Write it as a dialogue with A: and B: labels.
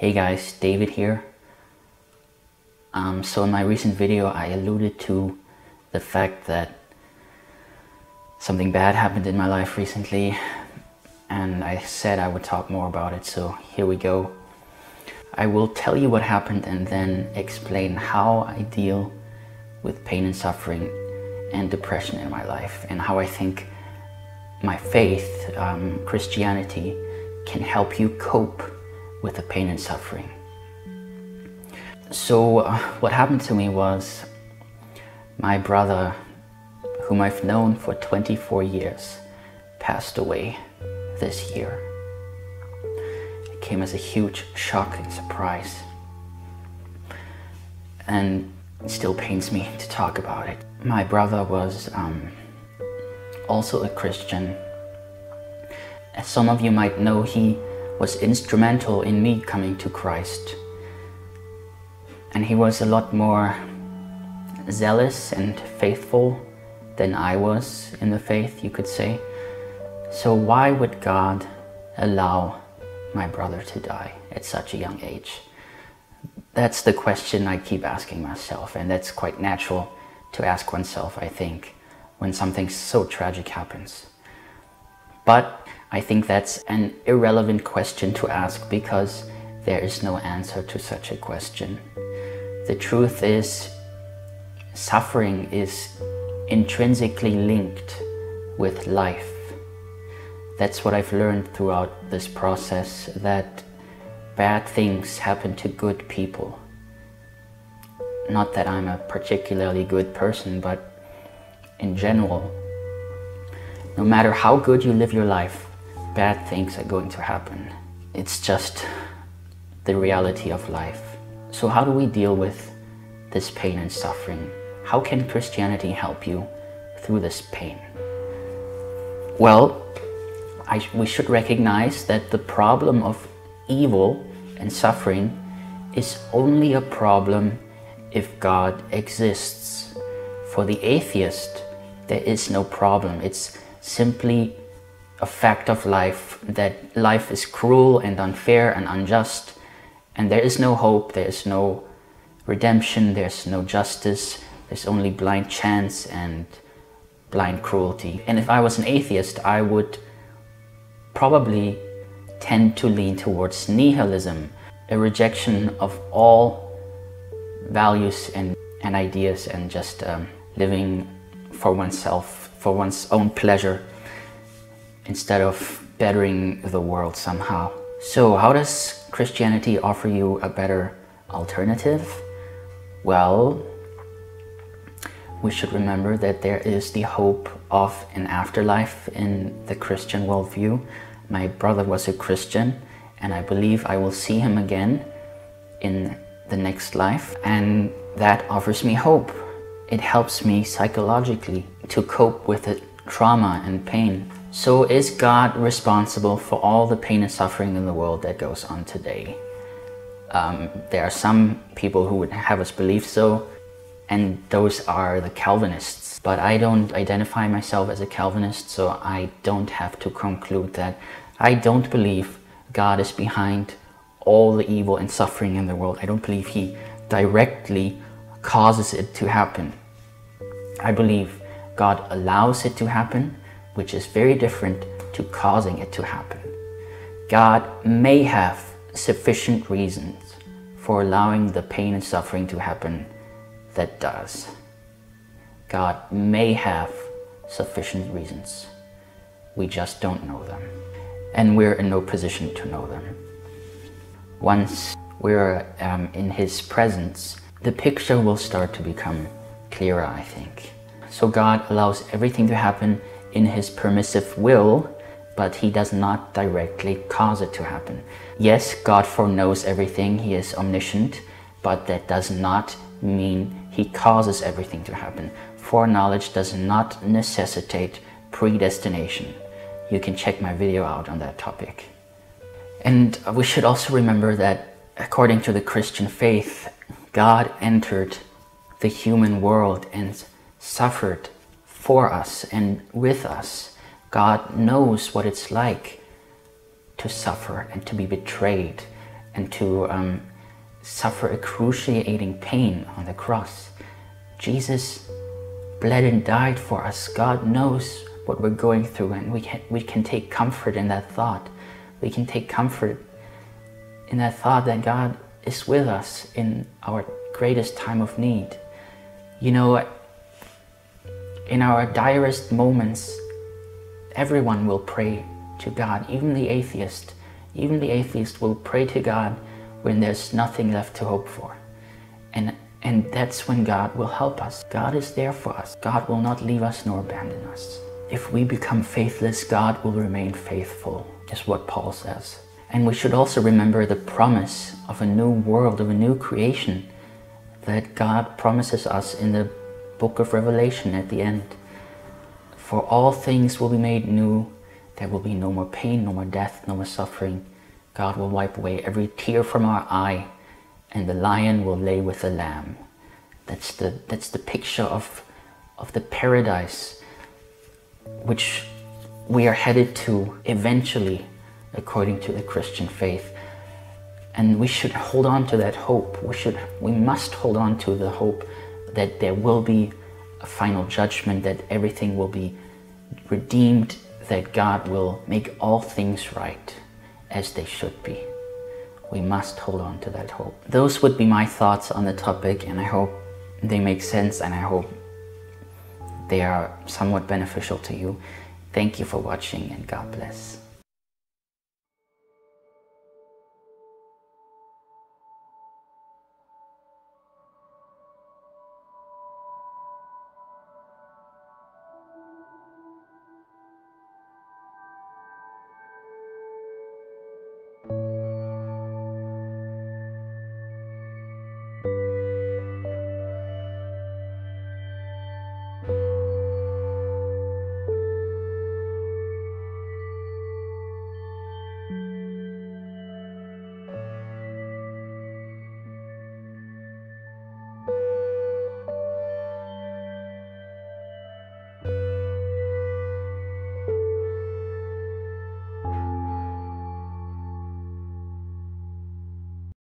A: Hey guys, David here. So in my recent video I alluded to the fact that something bad happened in my life recently, and I said I would talk more about it, so here we go. I will tell you what happened and then explain how I deal with pain and suffering and depression in my life, and how I think my faith, Christianity, can help you cope with the pain and suffering. So what happened to me was my brother, whom I've known for 24 years, passed away this year. It came as a huge shock and surprise, and it still pains me to talk about it. My brother was also a Christian. As some of you might know, he was instrumental in me coming to Christ. And he was a lot more zealous and faithful than I was in the faith, you could say. So why would God allow my brother to die at such a young age? That's the question I keep asking myself, and that's quite natural to ask oneself, I think, when something so tragic happens. But I think that's an irrelevant question to ask, because there is no answer to such a question. The truth is, suffering is intrinsically linked with life. That's what I've learned throughout this process, that bad things happen to good people. Not that I'm a particularly good person, but in general, no matter how good you live your life, bad things are going to happen. It's just the reality of life. So how do we deal with this pain and suffering? How can Christianity help you through this pain? Well, we should recognize that the problem of evil and suffering is only a problem if God exists. For the atheist, there is no problem. It's simply a fact of life, that life is cruel and unfair and unjust, and there is no hope, there is no redemption, there's no justice, there's only blind chance and blind cruelty. And if I was an atheist, I would probably tend to lean towards nihilism, a rejection of all values and ideas, and just living for oneself, for one's own pleasure, instead of bettering the world somehow. So how does Christianity offer you a better alternative? Well, we should remember that there is the hope of an afterlife in the Christian worldview. My brother was a Christian, and I believe I will see him again in the next life, and that offers me hope. It helps me psychologically to cope with the trauma and pain. So is God responsible for all the pain and suffering in the world that goes on today? There are some people who would have us believe so, and those are the Calvinists. But I don't identify myself as a Calvinist, so I don't have to conclude that. I don't believe God is behind all the evil and suffering in the world. I don't believe He directly causes it to happen. I believe God allows it to happen, which is very different to causing it to happen. God may have sufficient reasons for allowing the pain and suffering to happen that does. God may have sufficient reasons. We just don't know them. And we're in no position to know them. Once we're in His presence, the picture will start to become clearer, I think. So God allows everything to happen in His permissive will, but He does not directly cause it to happen. Yes, God foreknows everything, He is omniscient, but that does not mean He causes everything to happen. Foreknowledge does not necessitate predestination. You can check my video out on that topic. And we should also remember that according to the Christian faith, God entered the human world and suffered for us and with us. God knows what it's like to suffer and to be betrayed and to suffer excruciating pain on the cross. Jesus bled and died for us. God knows what we're going through, and we can take comfort in that thought. We can take comfort in that thought that God is with us in our greatest time of need. You know, in our direst moments, everyone will pray to God, even the atheist. Even the atheist will pray to God when there's nothing left to hope for. And that's when God will help us. God is there for us. God will not leave us nor abandon us. If we become faithless, God will remain faithful, is what Paul says. And we should also remember the promise of a new world, of a new creation that God promises us in the book of Revelation at the end. For all things will be made new. There will be no more pain, no more death, no more suffering. God will wipe away every tear from our eye, and the lion will lay with the lamb. That's the picture of the paradise which we are headed to eventually, according to the Christian faith. And we should hold on to that hope. We must hold on to the hope that there will be a final judgment, that everything will be redeemed, that God will make all things right as they should be. We must hold on to that hope. Those would be my thoughts on the topic, and I hope they make sense, and I hope they are somewhat beneficial to you. Thank you for watching, and God bless.